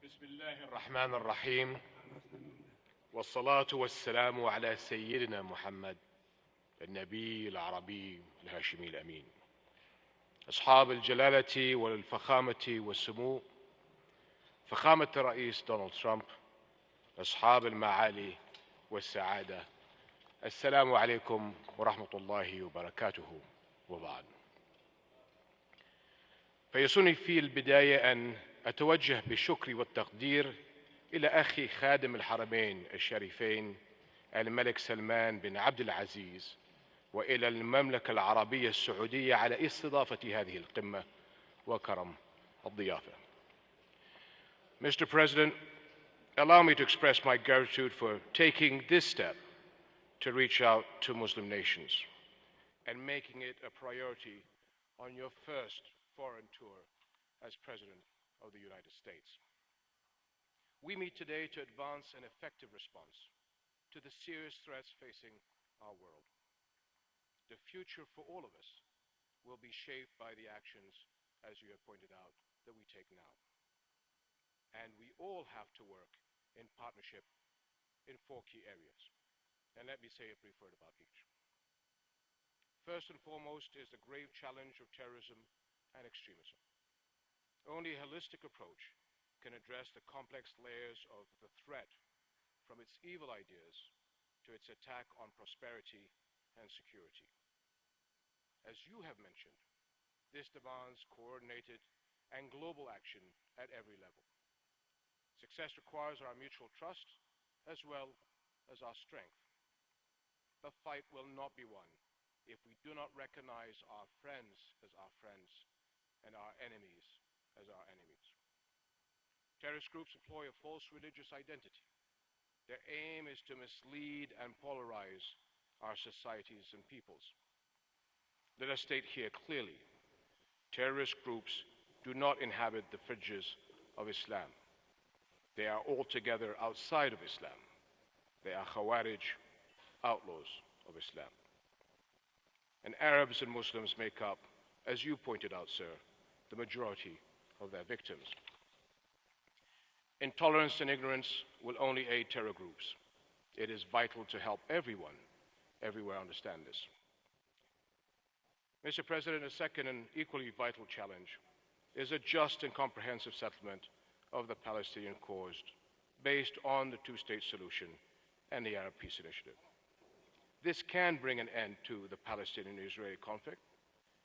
بسم الله الرحمن الرحيم والصلاة والسلام على سيدنا محمد النبي العربي الهاشمي الأمين. أصحاب الجلالة والفخامة والسمو، فخامة الرئيس دونالد ترامب، أصحاب المعالي والسعادة، السلام عليكم ورحمة الله وبركاته. وبعد، فيسرني في البداية أن أتوجه بالشكر والتقدير إلى أخي خادم الحرمين الشريفين الملك سلمان بن عبد العزيز وإلى المملكة العربية السعودية على استضافة هذه القمة وكرم الضيافة. Mr. President, allow me to express my gratitude for taking this step to reach out to Muslim nations and making it a priority on your first foreign tour as President of the United States. We meet today to advance an effective response to the serious threats facing our world. The future for all of us will be shaped by the actions, as you have pointed out, that we take now. And we all have to work in partnership in 4 key areas. And let me say a brief word about each. First and foremost is the grave challenge of terrorism and extremism. Only a holistic approach can address the complex layers of the threat, from its evil ideas to its attack on prosperity and security. As you have mentioned, this demands coordinated and global action at every level. Success requires our mutual trust as well as our strength. The fight will not be won if we do not recognize our friends as our friends and our enemies as our enemies. Terrorist groups employ a false religious identity. Their aim is to mislead and polarize our societies and peoples. Let us state here clearly, terrorist groups do not inhabit the fringes of Islam. They are altogether outside of Islam. They are Khawarij, outlaws of Islam. And Arabs and Muslims make up, as you pointed out, sir, the majority of their victims. Intolerance and ignorance will only aid terror groups. It is vital to help everyone, everywhere understand this. Mr. President, a second and equally vital challenge is a just and comprehensive settlement of the Palestinian cause based on the 2-state solution and the Arab Peace Initiative. This can bring an end to the Palestinian-Israeli conflict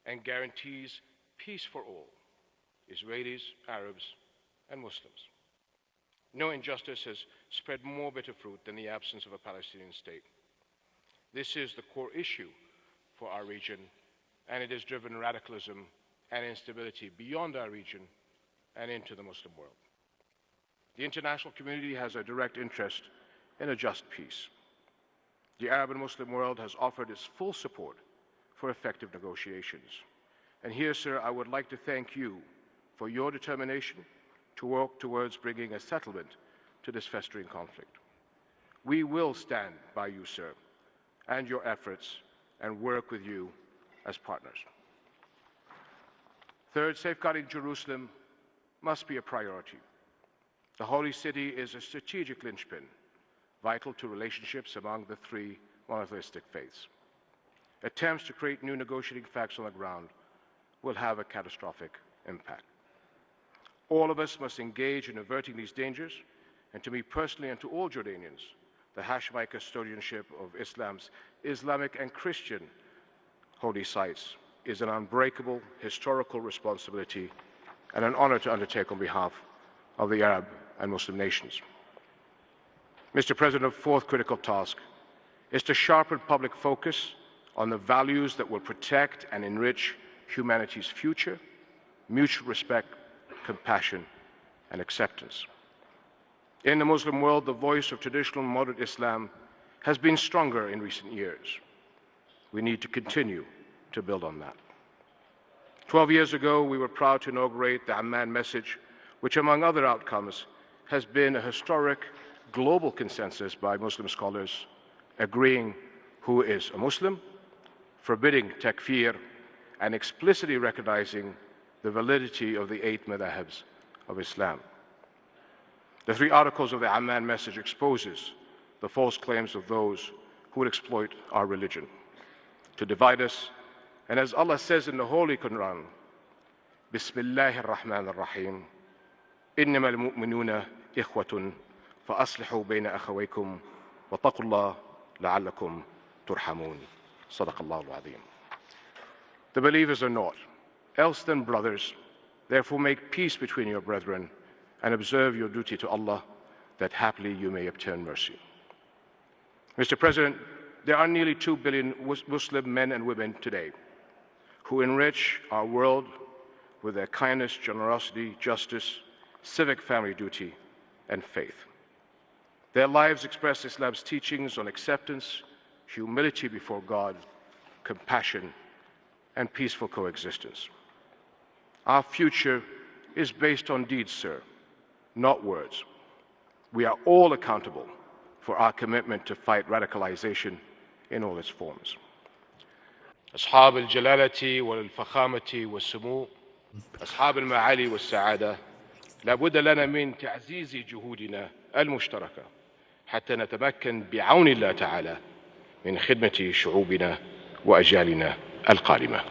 and guarantees peace for all, Israelis, Arabs, and Muslims. No injustice has spread more bitter fruit than the absence of a Palestinian state. This is the core issue for our region, and it has driven radicalism and instability beyond our region and into the Muslim world. The international community has a direct interest in a just peace. The Arab and Muslim world has offered its full support for effective negotiations. And here, sir, I would like to thank you for your determination to work towards bringing a settlement to this festering conflict. We will stand by you, sir, and your efforts and work with you as partners. Third, safeguarding Jerusalem must be a priority. The Holy City is a strategic linchpin, vital to relationships among the 3 monotheistic faiths. Attempts to create new negotiating facts on the ground will have a catastrophic impact. All of us must engage in averting these dangers, and to me personally and to all Jordanians, the Hashemite custodianship of Islam's Islamic and Christian holy sites is an unbreakable historical responsibility and an honor to undertake on behalf of the Arab and Muslim nations. Mr. President, the 4th critical task is to sharpen public focus on the values that will protect and enrich humanity's future, mutual respect, compassion, and acceptance. In the Muslim world, the voice of traditional moderate Islam has been stronger in recent years. We need to continue to build on that. 12 years ago, we were proud to inaugurate the Amman message, which, among other outcomes, has been a historic global consensus by Muslim scholars agreeing who is a Muslim, forbidding takfir, and explicitly recognizing the validity of the 8 madhhabs of Islam. The 3 articles of the Amman message exposes the false claims of those who would exploit our religion to divide us. And as Allah says in the Holy Quran, Bismillahir Rahmanir Rahim, إنما المؤمنون إخوة فأصلحوا بين أخويكم واتقوا الله لعلكم ترحمون. صدق الله العظيم. The believers are not else than brothers. Therefore make peace between your brethren and observe your duty to Allah, that happily you may obtain mercy. Mr. President, there are nearly 2 billion Muslim men and women today who enrich our world with their kindness, generosity, justice, civic family duty, and faith. Their lives express Islam's teachings on acceptance, humility before God, compassion, and peaceful coexistence. Our future is based on deeds, sir, not words. We are all accountable for our commitment to fight radicalization in all its forms. أصحاب الجلالة والفخامة والسمو، أصحاب المعالي والسعادة، لابد لنا من تعزيز جهودنا المشتركة حتى نتمكن بعون الله تعالى من خدمة شعوبنا وأجيالنا القادمة.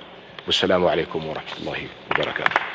والسلام عليكم ورحمة الله وبركاته.